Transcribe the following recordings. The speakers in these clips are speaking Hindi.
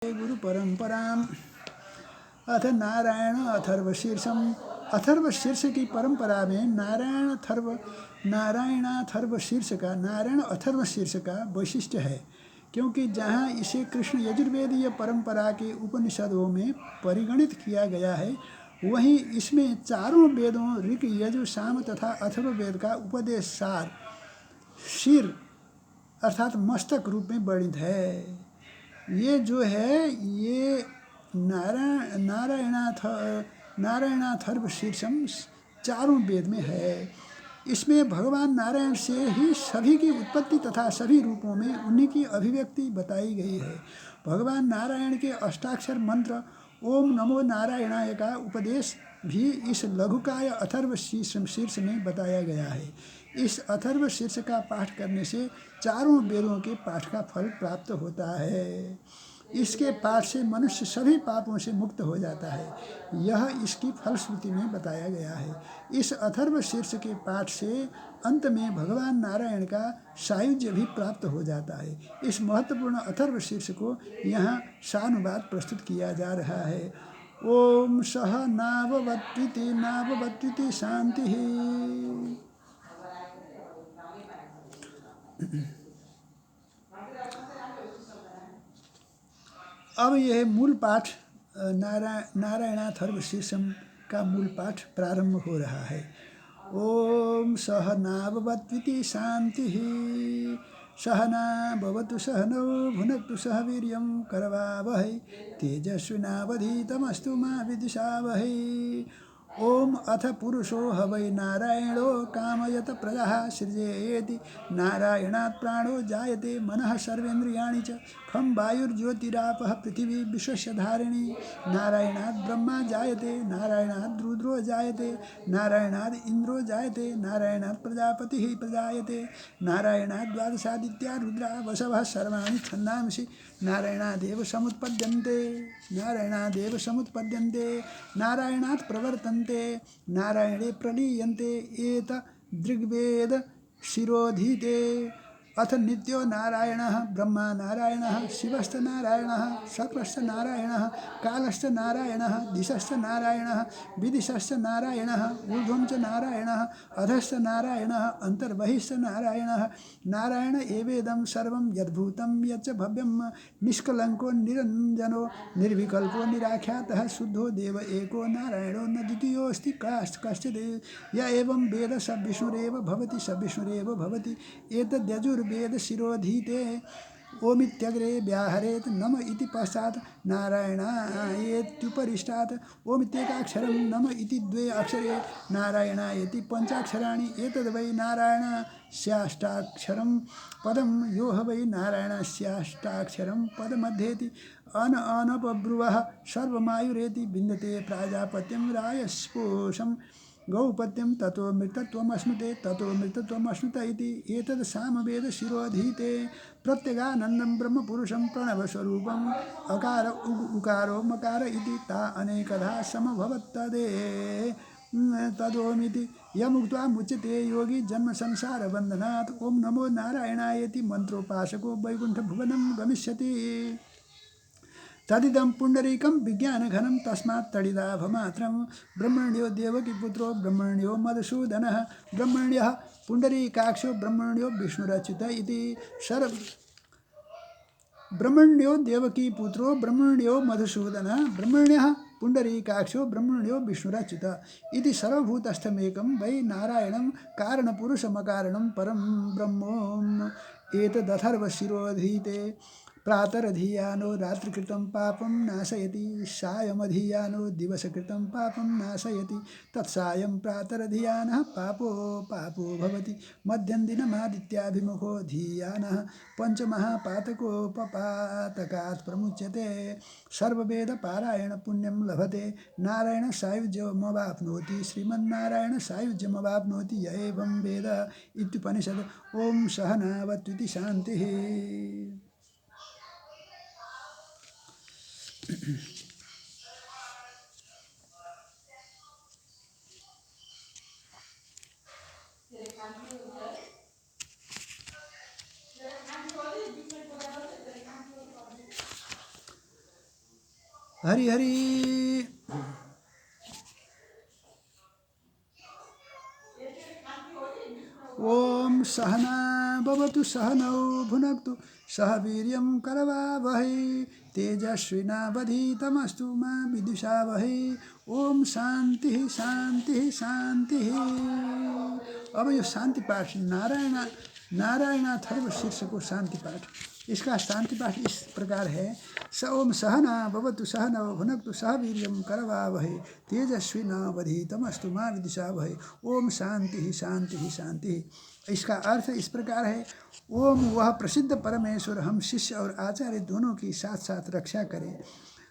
गुरु परंपराम अथ नारायण अथर्वशीर्षम। अथर्वशीर्ष की परंपरा में नारायणाथर्वशीर्ष का नारायण अथर्वशीर्ष का वैशिष्ट्य है, क्योंकि जहाँ इसे कृष्ण यजुर्वेदीय परंपरा के उपनिषदों में परिगणित किया गया है, वहीं इसमें चारों वेदों ऋक यजु साम तथा अथर्ववेद का उपदेश सार शीर अर्थात मस्तक रूप में वर्णित है। ये जो है ये नारायणाथर्वशीर्षम चारों वेद में है। इसमें भगवान नारायण से ही सभी की उत्पत्ति तथा सभी रूपों में उन्हीं की अभिव्यक्ति बताई गई है। भगवान नारायण के अष्टाक्षर मंत्र ओम नमो नारायणाय का उपदेश भी इस लघुकाय अथर्व शीर्ष में बताया गया है। इस अथर्व शीर्ष का पाठ करने से चारों वेदों के पाठ का फल प्राप्त होता है। इसके पाठ से मनुष्य सभी पापों से मुक्त हो जाता है, यह इसकी फलश्रुति में बताया गया है। इस अथर्व शीर्ष के पाठ से अंत में भगवान नारायण का सायुज्य भी प्राप्त हो जाता है। इस महत्वपूर्ण अथर्व शीर्ष को यहाँ सानुवाद प्रस्तुत किया जा रहा है। ओम सह नाववत्विति शांति। अब यह मूल पाठ नारायणाथर्वशीर्षम का मूल पाठ प्रारंभ हो रहा है। ओम सहनाववत्विति शांति। सहना भवतु सहनौ भुनक्तु सह वीर्यं करवावहै तेजस्विनावधीतमस्तु मा विद्विषावहै। ओम अथ पुरुषो ह वै नारायणो कामयत प्रजाः सृजेति। नारायणात् प्राणो जायते मनः सर्वेन्द्रियाणि च। खं वायुर्ज्योतिरापः पृथिवी विश्वस्य धारिणी। नारायणात् ब्रह्मा जायते नारायणात् रुद्रो जायते नारायणात् इन्द्रो जायते नारायणात् प्रजापतिः प्रजायते नारायणात् द्वादशादित्या रुद्रा वसवः सर्वाणि छन्दांसि नारायणादेव समुत्पद्यन्ते नारायणात् प्रवर्तन्ते नारायणे प्रलीयन्ते एत दृग्वेद शिरोधीते। अथ नित्यो नारायणः ब्रह्मा नारायणः शिवश्च नारायणः शक्रश्च नारायणः कालश्च नारायणः दिशश्च नारायणः विदिशश्च नारायणः ऊर्ध्वं च नारायणः अधश्च नारायणः अन्तर्बहिश्च नारायणः। नारायण एवेदं सर्वं यद्भूतं यच्च भव्यं निष्कलङ्को निरञ्जनो निर्विकल्पो निराख्यातः शुद्धो देव एको नारायणो न द्वितीयोऽस्ति कश्चित्। य एवं वेद स विष्णुरेव भवति एतद्यजुर्वेद शिरोधीते। ओमित्यग्रे व्याहरेत् नम इति पश्चात् नारायणायेत्युपरिष्टात् ओमित्येकाक्षरं नम इति द्वे अक्षरे नारायणायेति पञ्चाक्षराणि। एतद्वै नारायणस्याष्टाक्षरं पदं यो ह वै नारायणस्याष्टाक्षरं पदमध्येति अनपब्रुवः सर्वमायुरेति विन्दते प्राजापत्यं रायस्पोषं गौपत्यं ततो मृतत्वमश्नुते इति। एतद् सामवेद शिरोधीते। प्रत्यगानन्दं ब्रह्मपुरुषं प्रणवस्वरूपम् अकार उकारो मकार इति ता अनेकधा समभवत्तदे तदोमिति यमुक्त्वा मुच्यते योगी जन्म संसार बन्धनात्। ओम नमो नारायणायेति मंत्रोपासको वैकुंठभुवनं गमिष्यति। तदिदं पुंडरीकं विज्ञानघनं तस्मात् तडिदाभमात्रं। ब्रह्मण्यो देवकीपुत्रो ब्रह्मण्यो मधुसूदनः ब्रह्मण्यः पुंडरीकाक्षो ब्रह्मण्यो विष्णुरच्युत इति। ब्रह्मण्यो देवकीपुत्रो ब्रह्मण्यो मधुसूदनः ब्रह्मण्यः पुंडरीकाक्षो ब्रह्मण्यो विष्णुरच्युत इति। सर्वभूतस्थमेकं वै नारायणं कारणपुरुषमकारणं परं ब्रह्मोम् एतदथर्वशिरोधीते। प्रातरधीयानो रात्रिकृतं पापं नाशयति सायमधीयानो दिवसकृतं पापं नाशयति तत्सायं प्रातरधीयानः पापो भवति मध्यन्दिनमादित्याभिमुखो धीयानः पंचमहापातकोपपातकात् प्रमुच्यते। सर्ववेदपारायण पुण्यं लभते नारायण सायुज्यमवाप्नोति श्रीमन्नारायण सायुज्यमवाप्नोति य एवं वेद इत्युपनिषद। ओम सहनावत्विति शान्तिः। हरि हरि। ओम सहना भवतु सहनौ भुनक्तु सह वीर्यं करवावहै तेजस्विनावधीतमस्तु मा विद्विषावहै। ओम शांति शांति शांति। अब यो शांति पाठ नारायणाथर्व शीर्ष को शांति पाठ, इसका शांति पाठ इस प्रकार है। स ओम सहना भवतु सहनौ भुनक्तु सह वीर्यं करवावहै तेजस्विनावधीतमस्तु मा विद्विषावहै। ओम शांति शांति शांति। इसका अर्थ इस प्रकार है। ओम वह प्रसिद्ध परमेश्वर हम शिष्य और आचार्य दोनों की साथ साथ रक्षा करें,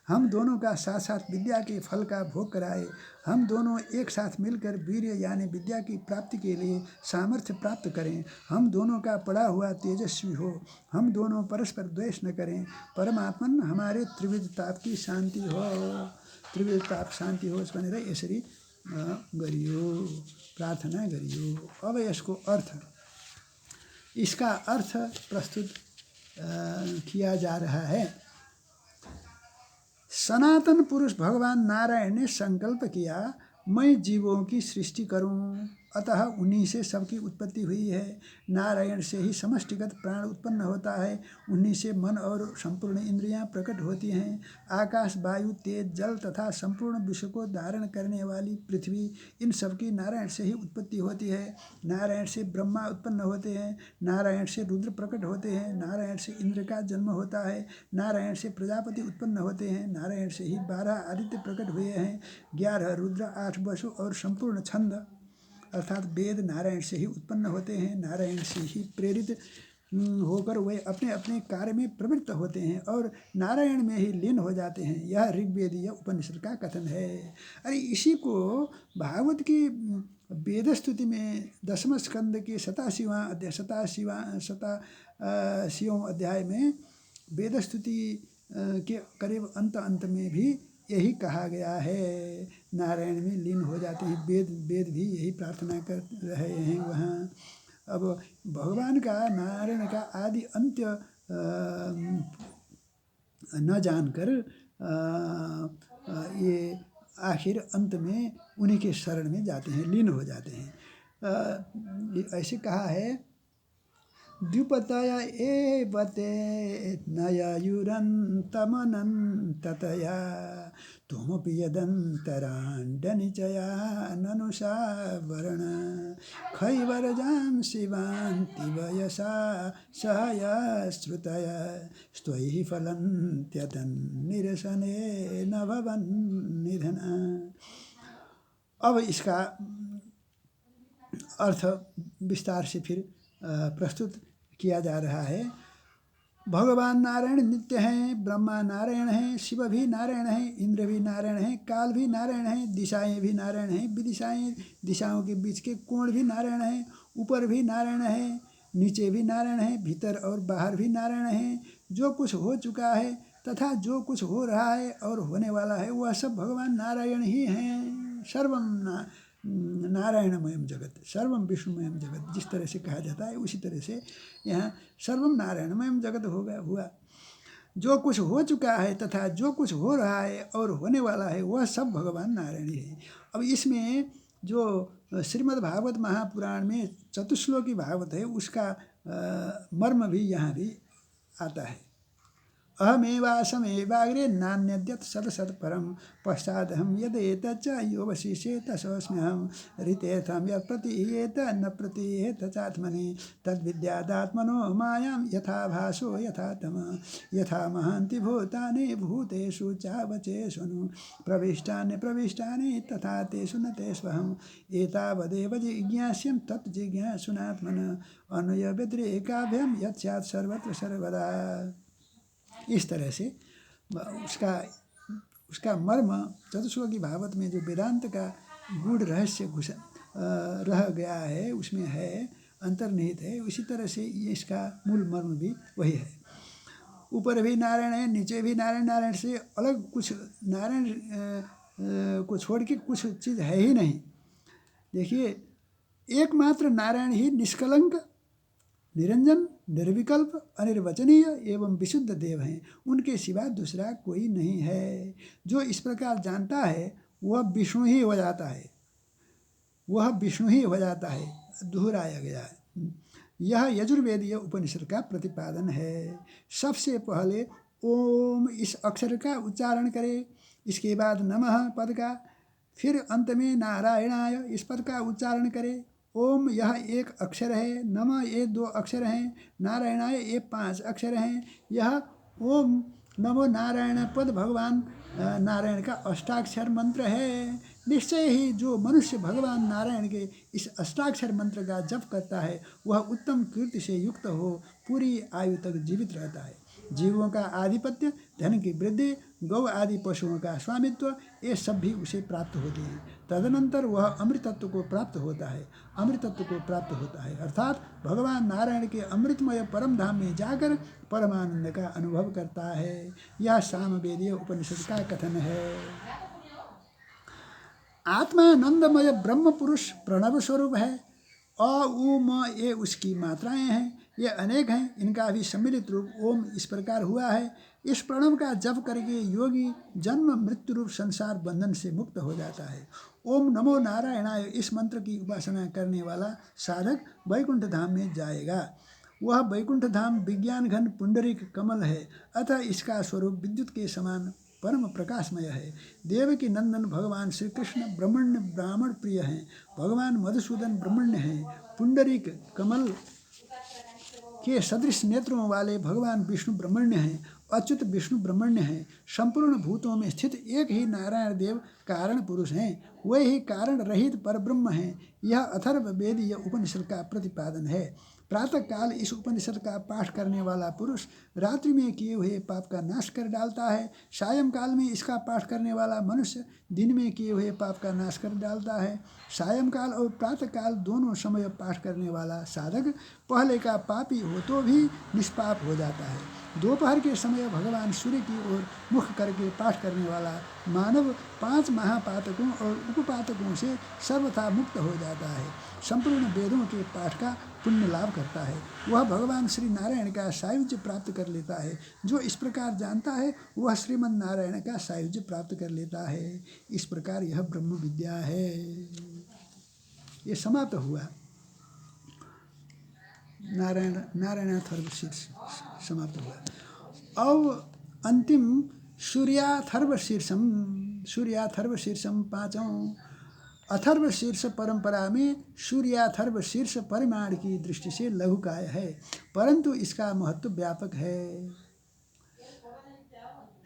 हम दोनों का साथ साथ विद्या के फल का भोग कराए, हम दोनों एक साथ मिलकर वीर्य यानी विद्या की प्राप्ति के लिए सामर्थ्य प्राप्त करें, हम दोनों का पढ़ा हुआ तेजस्वी हो, हम दोनों परस्पर द्वेष न करें, परमात्मन हमारे त्रिविध ताप की शान्ति हो, त्रिविध ताप शान्ति होस् भनेर यसरी गरियो, प्रार्थना गरियो। अब यसको अर्थ, इसका अर्थ प्रस्तुत किया जा रहा है। सनातन पुरुष भगवान नारायण ने संकल्प किया मैं जीवों की सृष्टि करूं, अतः उन्हीं से सबकी उत्पत्ति हुई है। नारायण से ही समष्टिगत प्राण उत्पन्न होता है, उन्हीं से मन और संपूर्ण इंद्रियां प्रकट होती हैं। आकाश, वायु, तेज, जल तथा संपूर्ण विश्व को धारण करने वाली पृथ्वी, इन सबकी नारायण से ही उत्पत्ति होती है। नारायण से ब्रह्मा उत्पन्न होते हैं, नारायण से रुद्र प्रकट होते हैं, नारायण से इंद्र का जन्म होता है, नारायण से प्रजापति उत्पन्न होते हैं, नारायण से ही 12 आदित्य प्रकट हुए हैं, 11 रुद्र, 8 वसु और संपूर्ण छंद अर्थात वेद नारायण से ही उत्पन्न होते हैं। नारायण से ही प्रेरित होकर वे अपने अपने कार्य में प्रवृत्त होते हैं और नारायण में ही लीन हो जाते हैं। यह ऋग्वेदीय उपनिषद का कथन है। अरे इसी को भागवत की वेद स्तुति में 10वें स्कंद के 87वां अध्याय में वेद स्तुति के करीब अंत में भी यही कहा गया है, नारायण में लीन हो जाते हैं। वेद भी यही प्रार्थना कर रहे हैं वहाँ। अब भगवान का, नारायण का आदि अंत्य न जानकर ये आखिर अंत में उन्हीं के शरण में जाते हैं, लीन हो जाते हैं। ऐसे कहा है, द्युपतय एवते नयायुरन्तमनन्ततया त्वमपि यदन्तराण्डनिचया ननुषा वर्ण खैवरजां शिवान्ति वयसा सहया श्रुतया स्त्वयि फलन्त्यतन्निरसने न भवन् निधन। अब इसका अर्थ विस्तार से फिर प्रस्तुत किया जा रहा है। भगवान नारायण नित्य हैं, ब्रह्मा नारायण हैं, शिव भी नारायण हैं, इंद्र भी नारायण हैं, काल भी नारायण हैं, दिशाएं भी नारायण हैं, विदिशाएं दिशाओं के बीच के कोण भी नारायण हैं, ऊपर भी नारायण हैं, नीचे भी नारायण हैं, भीतर और बाहर भी नारायण हैं। जो कुछ हो चुका है तथा जो कुछ हो रहा है और होने वाला है वह सब भगवान नारायण ही हैं। सर्वम नारायणमयम जगत, सर्वम विष्णुमयम जगत जिस तरह से कहा जाता है उसी तरह से यहाँ सर्वम नारायणमयम जगत हुआ। जो कुछ हो चुका है तथा जो कुछ हो रहा है और होने वाला है वह सब भगवान नारायण ही है। अब इसमें जो श्रीमद् भागवत महापुराण में चतुश्लोकी भागवत है उसका मर्म भी यहाँ भी आता है। अहमेवासमेवाग्रे नान्यद्यत् सदसत्परं पश्चादहं यदेतच्च योऽवशिष्येत सोऽस्म्यहं ऋतेऽर्थं यत् प्रतीयेत न प्रतीयेत चात्मनि तद्विद्यादात्मनो मायां यथा भासो यथा तमः यथा महान्ति भूतानि भूतेषु चावचेषु प्रविष्टानि तथा तेषु न तेष्वहम् एतावदेव जिज्ञास्यं तत् जिज्ञासुनात्मनः अन्वयव्यतिरेकाभ्यां यत् स्यात् सर्वत्र सर्वदा। इस तरह से उसका मर्म चतुश्लोकी भागवत में जो वेदांत का गूढ़ रहस्य रह गया है उसमें है, अंतर्निहित है। उसी तरह से इसका मूल मर्म भी वही है। ऊपर भी नारायण है, नीचे भी नारायण, नारायण से अलग कुछ नारायण को छोड़ के कुछ चीज़ है ही नहीं। देखिए, एकमात्र नारायण ही निष्कलंक, निरंजन, निर्विकल्प, अनिर्वचनीय एवं विशुद्ध देव हैं। उनके सिवा दूसरा कोई नहीं है। जो इस प्रकार जानता है वह विष्णु ही हो जाता है, वह विष्णु ही हो जाता है। दोहराया गया है। यह यजुर्वेदीय उपनिषद का प्रतिपादन है। सबसे पहले ओम इस अक्षर का उच्चारण करें, इसके बाद नमः पद का, फिर अंत में नारायणाय इस पद का उच्चारण करें। ओम यह एक अक्षर है, नमः ये 2 अक्षर हैं, नारायणाय ये 5 अक्षर हैं। यह ओम नमो नारायण पद भगवान नारायण का अष्टाक्षर मंत्र है। निश्चय ही जो मनुष्य भगवान नारायण के इस अष्टाक्षर मंत्र का जप करता है वह उत्तम कीर्ति से युक्त हो पूरी आयु तक जीवित रहता है। जीवों का आधिपत्य, धन की वृद्धि, गौ आदि पशुओं का स्वामित्व ये सब भी उसे प्राप्त होते हैं। तदनंतर वह अमृतत्व को प्राप्त होता है, अमृतत्व को प्राप्त होता है अर्थात भगवान नारायण के अमृतमय परम धाम में जाकर परमानंद का अनुभव करता है। यह सामवेदीय उपनिषद का कथन है। आत्मानंदमय ब्रह्म पुरुष प्रणव स्वरूप है। अ उ म ये उसकी मात्राएं हैं, ये अनेक हैं। इनका भी सम्मिलित रूप ओम इस प्रकार हुआ है। इस प्रणव का जप करके योगी जन्म मृत्यु रूप संसार बंधन से मुक्त हो जाता है। ओम नमो नारायणाय इस मंत्र की उपासना करने वाला साधक वैकुंठ धाम में जाएगा। वह वैकुंठ धाम विज्ञान घन पुंडरीक कमल है, अतः इसका स्वरूप विद्युत के समान परम प्रकाशमय है। देवकी नंदन भगवान श्री कृष्ण ब्रह्मण्य ब्राह्मण प्रिय हैं। भगवान मधुसूदन ब्रह्मण्य हैं। पुंडरीक कमल के सदृश नेत्रों वाले भगवान विष्णु ब्रह्मण्य हैं। अच्युत विष्णु ब्रह्मण्य हैं। संपूर्ण भूतों में स्थित एक ही नारायण देव कारण पुरुष हैं। वे ही कारण रहित परब्रह्म हैं। यह अथर्ववेदीय उपनिषद का प्रतिपादन है। प्रातः काल इस उपनिषद का पाठ करने वाला पुरुष रात्रि में किए हुए पाप का नाश कर डालता है। सायंकाल में इसका पाठ करने वाला मनुष्य दिन में किए हुए पाप का नाश कर डालता है। सायंकाल और प्रातःकाल दोनों समय पाठ करने वाला साधक पहले का पापी हो तो भी निष्पाप हो जाता है। दोपहर के समय भगवान सूर्य की ओर मुख करके पाठ करने वाला मानव 5 महापातकों और उपपातकों से सर्वथा मुक्त हो जाता है। संपूर्ण वेदों के पाठ का पुण्य लाभ करता है। वह भगवान श्री नारायण का सायुज्य प्राप्त कर लेता है। जो इस प्रकार जानता है वह श्रीमन नारायण का सायुज्य प्राप्त कर लेता है। इस प्रकार यह ब्रह्म विद्या है। ये समाप्त हुआ नारायणाथर्वशीर्ष समाप्त हुआ। अब अंतिम सूर्याथर्वशीर्षम 5वां अथर्वशीर्ष परंपरा में सूर्याथर्वशीर्ष परिमाण की दृष्टि से लघुकाय है, परंतु इसका महत्व व्यापक है।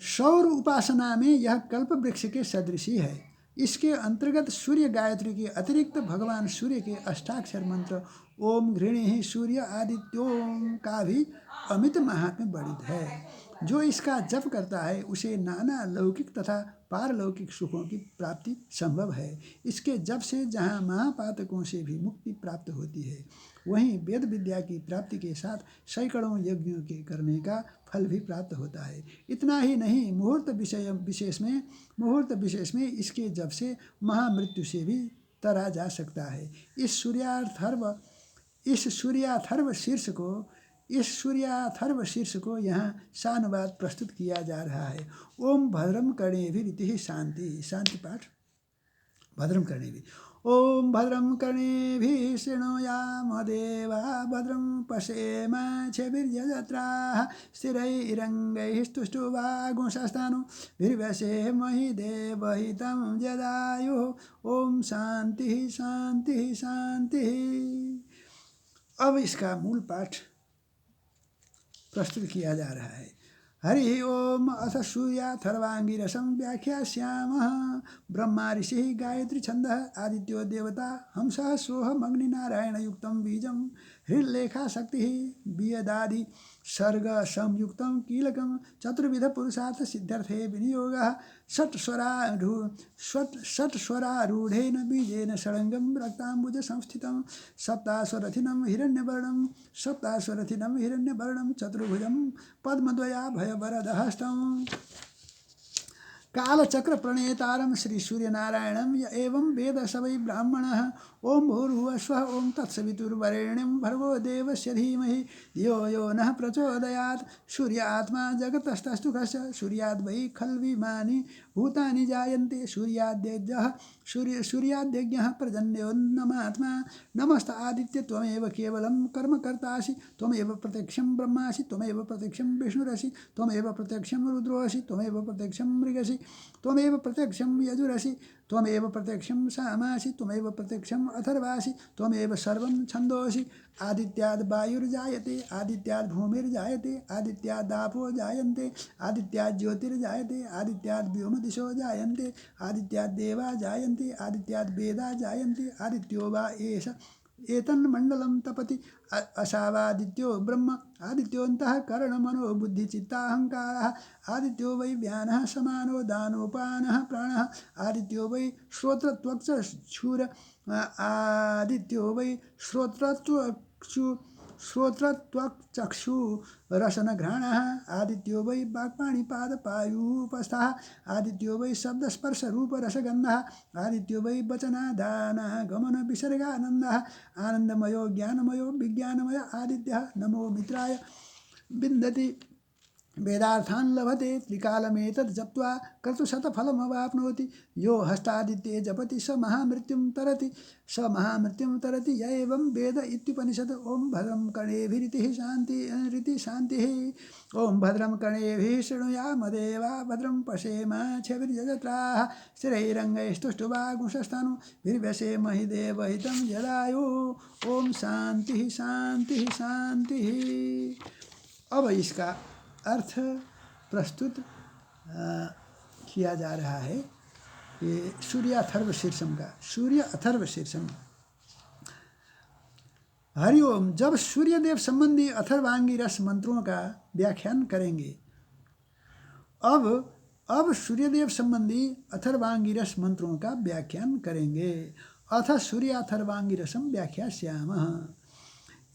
सौर उपासना में यह कल्प वृक्ष के सदृश ही है। इसके अंतर्गत सूर्य गायत्री के अतिरिक्त भगवान सूर्य के अष्टाक्षर मंत्र ओम घृणिः सूर्य आदित्योम का भी अमित महात्म्य वर्णित है। जो इसका जप करता है उसे नाना लौकिक तथा पारलौकिक सुखों की प्राप्ति संभव है। इसके जप से जहाँ महापातकों से भी मुक्ति प्राप्त होती है, वहीं वेद विद्या की प्राप्ति के साथ सैकड़ों यज्ञों के करने का फल भी प्राप्त होता है। इतना ही नहीं, मुहूर्त विशेष में इसके जप से महामृत्यु से भी तरा जा सकता है। इस सूर्याथर्व शीर्ष को यहाँ सानुवाद प्रस्तुत किया जा रहा है। ओम भद्रम कर्णेभिरिति शांति पाठ भद्रम कर्णेभिः। ओम भद्रम कर्णेभिः शृणुयाम देवा भद्रम पश्येमाक्षभिर्यजत्राः स्थिरैरङ्गैः स्तुष्टुवागुंसस्तनूभिर्व्यसेमहि देवहितं जदायुः। ओम शांति शांति शांतिः। अब इसका मूल पाठ प्रस्तुत किया जा रहा है। हरि ओम अथ सूर्याथर्वांगिरसं व्याख्यास्यामः। ब्रह्मा ऋषिः गायत्री छन्दः आदित्यो देवता हंसः सोऽहमग्निनारायणयुक्तं बीजं हृल्लेखा शक्तिः वियदादि सर्ग संयुक्तं कीलकं चतुर्विध पुरुषार्थ सिद्ध्यर्थे विनियोगः षट्स्वरारूढेन बीजेन षडङ्गं रक्ताम्बुज संस्थितं सप्ताश्वरथिनं हिरण्यवर्णं चतुर्भुजं पद्मद्वयाभयवरदहस्तं कालचक्र प्रणेतारं श्री सूर्य नारायणं य एवं वेद स वै ब्राह्मणः। ओम भूर्भुवः स्वः ओम तत्सवितुर्वरेण्यं भर्गो देवस्य धीमहि धियो यो नः प्रचोदयात्। सूर्यात्मा जगतस्तस्तु कस्य सूर्याद् वै खल्विमानि भूतानि जायन्ते। सूर्याद्यज्ञः पर्जन्योन्नमात्मा। नमस्त आदित्य त्वमेव केवलं कर्मकर्तासि। त्वमेव प्रत्यक्षं ब्रह्मासि। त्वमेव प्रत्यक्षं विष्णुरसि। त्वमेव प्रत्यक्षं रुद्रोऽसि। त्वमेव प्रत्यक्षं मृगसि। त्वमेव प्रत्यक्षं यजुरसि। त्वमेव प्रत्यक्षं सामासि। त्वमेव प्रत्यक्षं अथर्वासि। त्वमेव सर्वं छन्दोसि। आदित्याद् वायुर्जायते। आदित्याद् भूमिर्जायते। आदित्यादापो जायन्ते। आदित्याद् ज्योतिर्जायते। आदित्याद् व्योमदिशो जायन्ते। आदित्याद् देवा जायन्ते। आदित्याद् वेदा जायन्ते। आदित्यो वा एष एतन्मण्डलं तपति। असावादित्यो ब्रह्म। आदित्योऽन्तः करणमनो बुद्धिचित्ताहङ्कारः। आदित्यो वै व्यानः समानो दानोपानः प्राणः। आदित्यो वै श्रोत्रत्वक्चक्षुर। आदित्यो वै श्रोत्रत्वक्चक्षुरसनघ्राणः। आदित्यो वै वाक्पाणिपादपायूपस्थः। आदित्यो वै शब्दस्पर्शरूपरसगन्धः। आदित्यो वै वचनादानागमन विसर्गानन्दः। आनन्दमयो ज्ञानमयो विज्ञानमय आदित्यः। नमो मित्राय विन्दति वेदार्थान् लभते। त्रिकालमेतत् जप्त्वा कर्तुशतफलमवाप्नोति। यो हस्तादित्ये जपति स महामृत्युं तरति। स महामृत्युं तरति य एवं वेद इत्युपनिषत्। ओम भद्रं कर्णेभिः शान्तिः। ओम भद्रं कर्णेभिः शृणुयामदेवा। भद्रं पश्येमाक्षभिर्यजत्राः। स्थिरैरङ्गैस्तुष्टुवागुंसस्तनूभिर्व्यसेमहि देवहितं जलायुः। ओम शांति शांति शांति। अब इसका अर्थ प्रस्तुत किया जा रहा है कि सूर्य अथर्व शीर्षम का। सूर्य अथर्व शीर्षम। हरिओम। जब सूर्यदेव संबंधी अथर्वांगी रस मंत्रों का व्याख्यान करेंगे। अब सूर्यदेव संबंधी अथर्वांगी रस मंत्रों का व्याख्यान करेंगे। अथ सूर्य अथर्वांगी रसम व्याख्यास्यामः।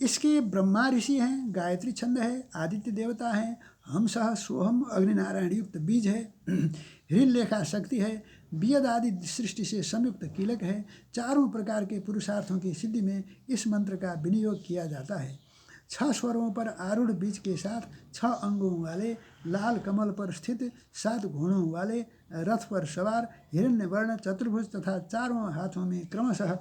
इसके ब्रह्मा ऋषि हैं, गायत्री छंद है, आदित्य देवता हैं, हमसह सोहम अग्निनारायण युक्त बीज है, हिरण्यलेखा शक्ति है, वियद आदि सृष्टि से संयुक्त कीलक है। चारों प्रकार के पुरुषार्थों की सिद्धि में इस मंत्र का विनियोग किया जाता है। 6 स्वरों पर आरूढ़ बीज के साथ 6 अंगों वाले लाल कमल पर स्थित 7 घोड़ों वाले रथ पर सवार हिरण्यवर्ण चतुर्भुज तथा चारों हाथों में क्रमशः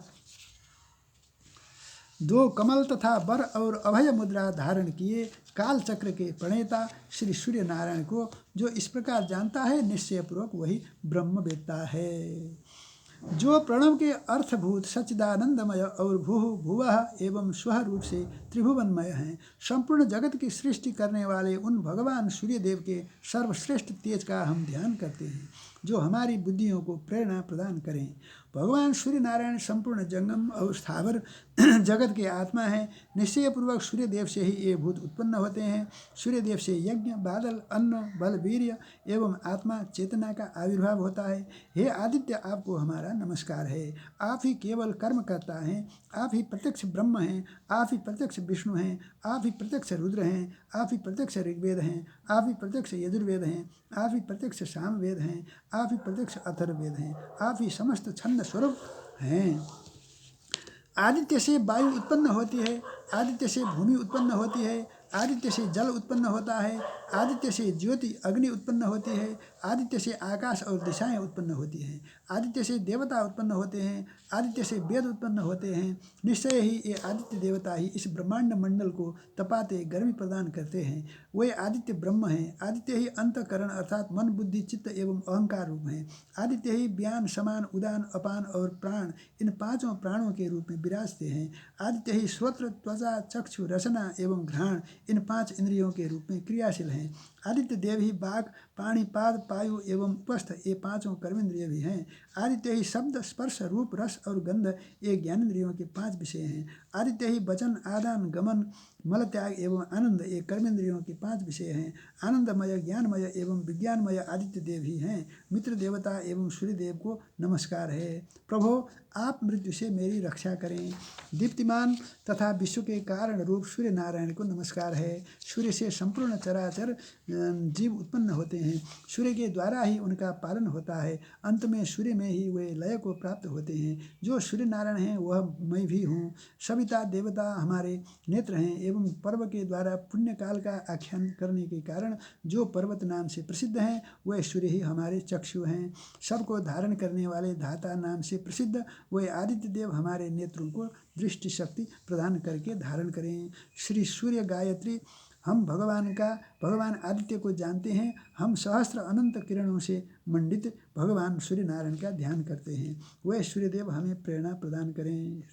2 कमल तथा वर और अभय मुद्रा धारण किए काल चक्र के प्रणेता श्री सूर्य नारायण को जो इस प्रकार जानता है, निश्चयपूर्वक वही ब्रह्मवेत्ता है। जो प्रणव के अर्थभूत सच्चिदानंदमय और भूः भुवः एवं स्वः रूप से त्रिभुवनमय हैं। संपूर्ण जगत की सृष्टि करने वाले उन भगवान सूर्यदेव के सर्वश्रेष्ठ तेज का हम ध्यान करते हैं, जो हमारी बुद्धियों को प्रेरणा प्रदान करें। भगवान सूर्य नारायण संपूर्ण जंगम और स्थावर जगत के आत्मा है। निश्चयपूर्वक सूर्यदेव से ही ये भूत उत्पन्न होते हैं। सूर्यदेव से यज्ञ, बादल, अन्न, बल, वीर्य एवं आत्मा चेतना का आविर्भाव होता है। हे आदित्य, आपको हमारा नमस्कार है। आप ही केवल कर्म करता हैं। आप ही प्रत्यक्ष ब्रह्म हैं। आप ही प्रत्यक्ष विष्णु हैं। आप ही प्रत्यक्ष रुद्र हैं। आप ही प्रत्यक्ष ऋग्वेद हैं। आप ही प्रत्यक्ष यजुर्वेद हैं। आप ही प्रत्यक्ष सामवेद हैं। आप ही प्रत्यक्ष अथर्ववेद हैं। आप ही समस्त छंद स्वरूप हैं। आदित्य से वायु उत्पन्न होती है। आदित्य से भूमि उत्पन्न होती है। आदित्य से जल उत्पन्न होता है। आदित्य से ज्योति अग्नि उत्पन्न होती है। आदित्य से आकाश और दिशाएं उत्पन्न होती हैं। आदित्य से देवता उत्पन्न होते हैं। आदित्य से वेद उत्पन्न होते हैं। निश्चय ही ये आदित्य देवता ही इस ब्रह्मांड मंडल को तपाते गर्मी प्रदान करते हैं। वे आदित्य ब्रह्म हैं। आदित्य ही अंतःकरण अर्थात मन, बुद्धि, चित्त एवं अहंकार रूप हैं। आदित्य ही व्यान, समान, उदान, अपान और प्राण इन 5 प्राणों के रूप में विराजते हैं। आदित्य ही श्रोत्र, त्वचा, चक्षु, रसना एवं घ्राण इन 5 इंद्रियों के रूप में क्रियाशील हैं। आदित्य देव ही वाक, पाणि, पाद, पायु एवं उपस्थ ये 5 कर्मेंद्रिय भी हैं। आदित्य ही शब्द, स्पर्श, रूप, रस और गंध ये ज्ञानेंद्रियों के 5 विषय हैं। आदित्य ही वचन, आदान, गमन, मल त्याग एवं आनंद ये कर्मेंद्रियों के 5 विषय हैं। आनंदमय, ज्ञानमय एवं विज्ञानमय आदित्य देव ही हैं। मित्र देवता एवं सूर्यदेव को नमस्कार है। प्रभो, आप मृत्यु से मेरी रक्षा करें। दीप्तिमान तथा विश्व के कारण रूप सूर्य नारायण को नमस्कार है। सूर्य से संपूर्ण चराचर जीव उत्पन्न होते हैं। सूर्य के द्वारा ही उनका पालन होता है। अंत में सूर्य में ही वे लय को प्राप्त होते हैं। जो सूर्य नारायण हैं वह मैं भी हूँ। सविता देवता हमारे नेत्र हैं एवं पर्व के द्वारा पुण्य काल का आख्यान करने के कारण जो पर्वत नाम से प्रसिद्ध हैं वह सूर्य ही हमारे चक्षु हैं। सबको धारण करने वाले धाता नाम से प्रसिद्ध वह आदित्य देव हमारे नेत्रों को दृष्टि शक्ति प्रदान करके धारण करें। श्री सूर्य गायत्री हम भगवान आदित्य को जानते हैं। हम सहस्त्र अनंत किरणों से मंडित भगवान सूर्य नारायण का ध्यान करते हैं। वह सूर्यदेव हमें प्रेरणा प्रदान करें।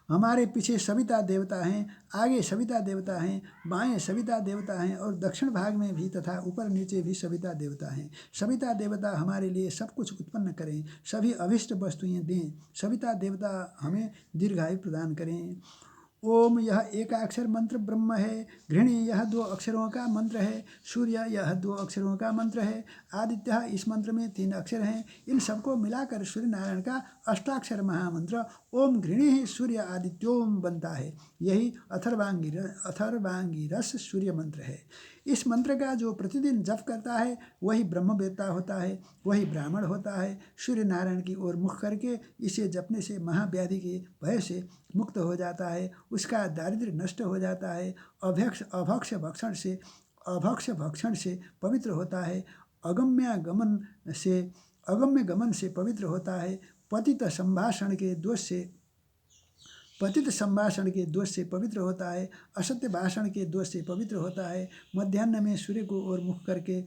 हमारे पीछे सविता देवता हैं, आगे सविता देवता हैं, बाएं सविता देवता हैं और दक्षिण भाग में भी तथा ऊपर नीचे भी सविता देवता हैं। सविता देवता हमारे लिए सब कुछ उत्पन्न करें, सभी अभिष्ट वस्तुएं दें। सविता देवता हमें दीर्घायु प्रदान करें। ओम यह एकाक्षर मंत्र ब्रह्म है। घृणी यह 2 अक्षरों का मंत्र है। सूर्य यह 2 अक्षरों का मंत्र है। आदित्य इस मंत्र में 3 अक्षर हैं। इन सबको मिलाकर सूर्य नारायण का अष्टाक्षर महामंत्र ओम घृणी ही सूर्य आदित्योम बनता है। यही अथर्वांगी रस सूर्य मंत्र है। इस मंत्र का जो प्रतिदिन जप करता है वही ब्रह्मवेत्ता होता है, वही ब्राह्मण होता है। सूर्य नारायण की ओर मुख करके इसे जपने से महाव्याधि के भय से मुक्त हो जाता है। उसका दारिद्र्य नष्ट हो जाता है। अभक्ष भक्षण से पवित्र होता है। अगम्य गमन से पवित्र होता है। पतित संभाषण के दोष से पवित्र होता है। असत्य भाषण के दोष से पवित्र होता है। मध्याह्न में सूर्य को ओर मुख करके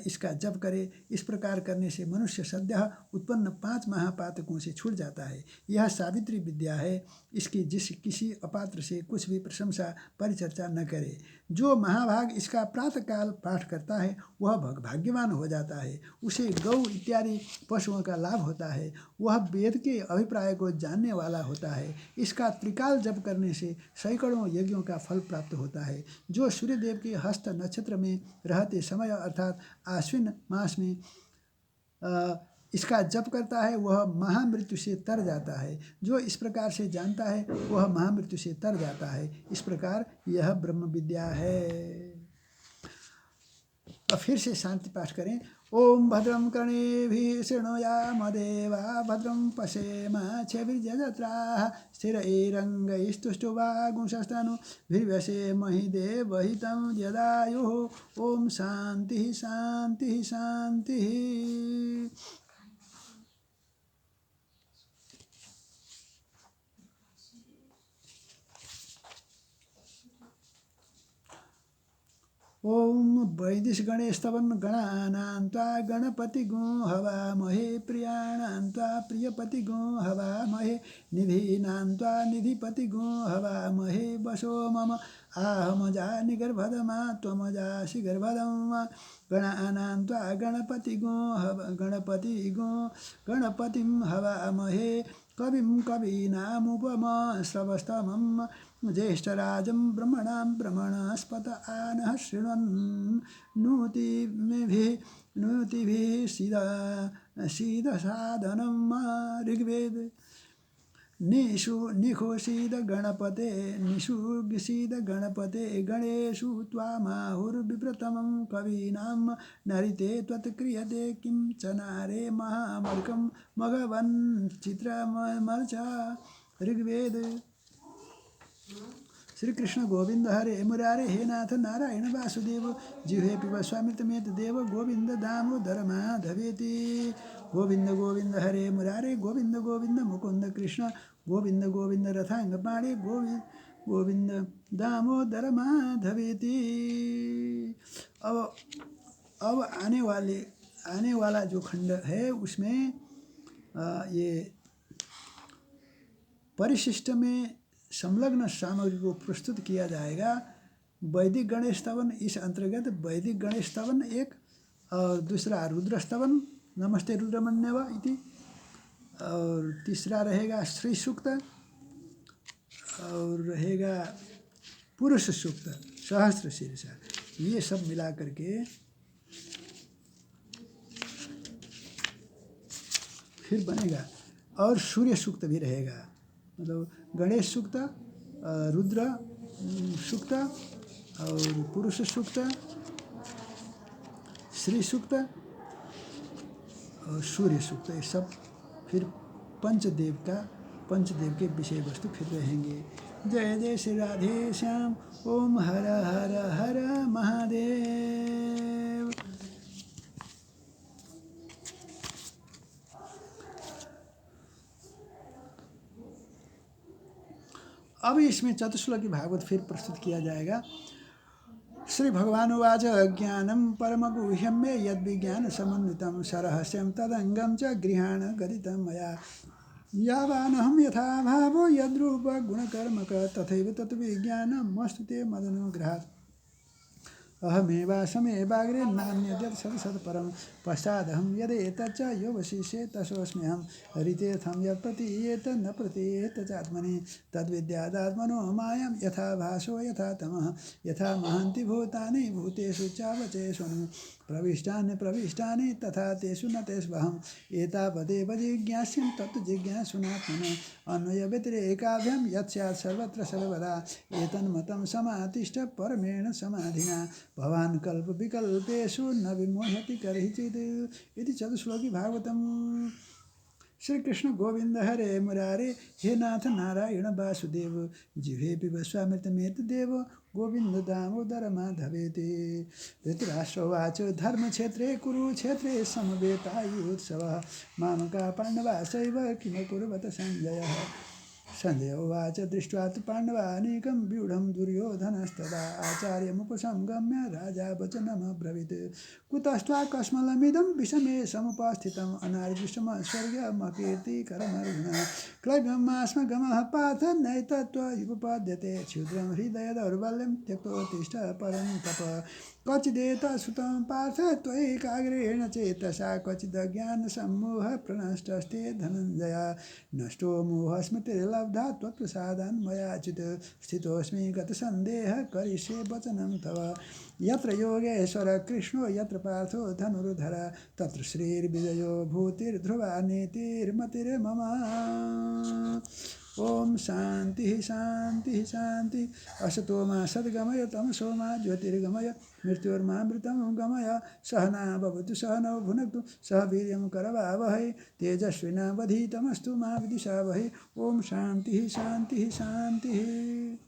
इसका जप करे। इस प्रकार करने से मनुष्य सद्य उत्पन्न 5 महापातकों से छूट जाता है। यह सावित्री विद्या है। इसकी किसी अपात्र से कुछ भी प्रशंसा परिचर्चा न करे। जो महाभाग इसका प्रातःकाल पाठ करता है वह भाग्यवान हो जाता है। उसे गौ इत्यादि पशुओं का लाभ होता है। वह वेद के अभिप्राय को जानने वाला होता है। इसका त्रिकाल जप करने से सैकड़ों यज्ञों का फल प्राप्त होता है। जो सूर्यदेव के हस्त नक्षत्र में रहते समय अर्थात आश्विन मास में इसका जप करता है वह महामृत्यु से तर जाता है। जो इस प्रकार से जानता है वह महामृत्यु से तर जाता है। इस प्रकार यह ब्रह्म विद्या है। अब फिर से शांति पाठ करें। ओम भद्रं कर्णेभिः शृणुयाम देवा भद्रं पश्येमाक्षभिर्यजत्राः स्थिरैरङ्गैस्तुष्टुवागुंसस्तनूभिर्व्यसेमहि देवहितं यदायुः। ओम शांति शांति शांति। ओम वैदिश गणेशस्तवन गणानां त्वा गणपतिगुं हवामहे प्रियाणां त्वा प्रियपतिगुं हवामहे निधीनां त्वा निधिपतिगुं हवामहे वशो मम आहमजा निगर्भदमा त्वमजासि गर्भदं गणानां त्वा गणपतिं हवामहे कविं कवीनामुपमश्रवस्तमं ज्येष्ठराजं ब्रह्मणां ब्रह्मणस्पत आनः शृण्वन्नोतिभिः सीदसादनं ऋग्वेद। निषुसीद गणपते गणेशु त्वामाहुर्विप्रतमं कवीनां नरिते त्वत्क्रियते किं च नारे महामर्कं मघवन् चित्रमर्चा। ऋग्वेद। श्री कृष्ण गोविंद हरे मुरारे हे नाथ नारायण वासुदेव जिह्वे पिब स्वामृतमेत देव गोविंद दामोदर माधवेति। गोविंद गोविंद हरे मुरारे गोविंद गोविंद मुकुंद कृष्ण गोविंद गोविंद रथांग पाणे गोविंद दामोदर माधवेति। अब आने वाला जो खंड है उसमें ये परिशिष्ट में संलग्न सामग्री को प्रस्तुत किया जाएगा। वैदिक गणेश स्तवन इस अंतर्गत वैदिक गणेश स्तवन एक और दूसरा रुद्र स्तवन नमस्ते रुद्रमन्यव इति और तीसरा रहेगा श्री सूक्त और रहेगा पुरुष सूक्त सहस्त्र शीर्षा। ये सब मिला करके फिर बनेगा। और सूर्य सूक्त भी रहेगा, मतलब गणेश सूक्त, रुद्र सूक्त और पुरुष सूक्त श्री सूक्त और सूर्य सूक्त, ये सब फिर पंचदेव के विषय वस्तु फिर रहेंगे। जय जय श्री राधे श्याम। ओम हर हर हर महादेव। अब इसमें चतुश्लोकी भागवत फिर प्रस्तुत किया जाएगा। श्री भगवान उवाच ज्ञानं परमगुह्यं मे यद्विज्ञान समन्वितं सरहस्यं तदंगं च गृहाण गदितं मया यावानहं यथा भावो यद्रूप गुणकर्मक तथैव तत्विज्ञानमस्तु ते मदनुग्रहात् अहमेवासमेवाग्रे नान्यद्यत् सत्सत्परं पश्चादहं यदेतच्च योऽवशिष्ये तसोऽस्म्यहं हरितेऽर्थं यत् प्रतीयेत न प्रतीयेत चात्मनि तद्विद्यादात्मनो मायां यथा भासो यथा तमः यथा महन्ति भूतानि भूतेषु चावचेषु प्रविष्टानि तथा तेषु न तेष्वहम् एतावदेव जिज्ञास्यं तत्तु जिज्ञासुनात्मनः अन्वयव्यतिरेकाभ्यां यत् स्यात् सर्वत्र सर्वदा एतन्मतं समातिष्ठ परमेण समाधिना भवान् कल्पविकल्पेषु न विमोहति कर्हिचित् इति चतुश्लोकी भागवतम्। श्री कृष्ण गोविंद हरे मुरारे हे नाथ नारायण वासुदेव जिह्वे पिबस्वामृतमेत देव गोविंद दामोदर माधवेति। धृतराष्ट्रोवाच धर्मक्षेत्रे कुरुक्षेत्रे समवेतायुत्सवः मामका पाण्डवाश्चैव किमकुर्वत संजयः। संजय उवाच दृष्ट्वा तु पाण्डवानीकं व्यूढं दुर्योधनस्तदा आचार्यमुपसंगम्य राजा वचनमब्रवीत् कुतस्त्वा कस्मलमिदं विषमे समुपस्थितम् अनार्दृष्टं स्वर्गमकीर्तिकरमर्जुन क्लैब्यमास्मगमः पार्थ नैतत्त्वयुपपद्यते क्षुद्रं हृदय दौर्बल्यं त्यक्तोत्तिष्ठ परन्तप क्वचिदेतत्सुतं पार्थ त्वयैकाग्रेण चेतसा क्वचिदज्ञानसम्मोहः प्रणष्टस्ते धनञ्जय नष्टो मोहस्मृतिर्लब्धा त्वत्प्रसादान् मयाच्युत स्थितोऽस्मि गतसन्देहः करिष्ये वचनं तव यत्र योगेश्वर कृष्णो यत्र पार्थो धनुर्धर तत्र श्रीर्विजयो भूतिर्ध्रुवा नीतिर्मतिर्मम। ओम शांति शांति शांति। असतो मा सद्गमय तमसो मा ज्योतिर्गमय मृत्योर्मामृतं गमय सहना भवतु सहनौ भुनक्तु सह वीर्यं करवावहै तेजस्विनावधीतमस्तु मा विद्विषावहै। ओम शांति शांति शांति।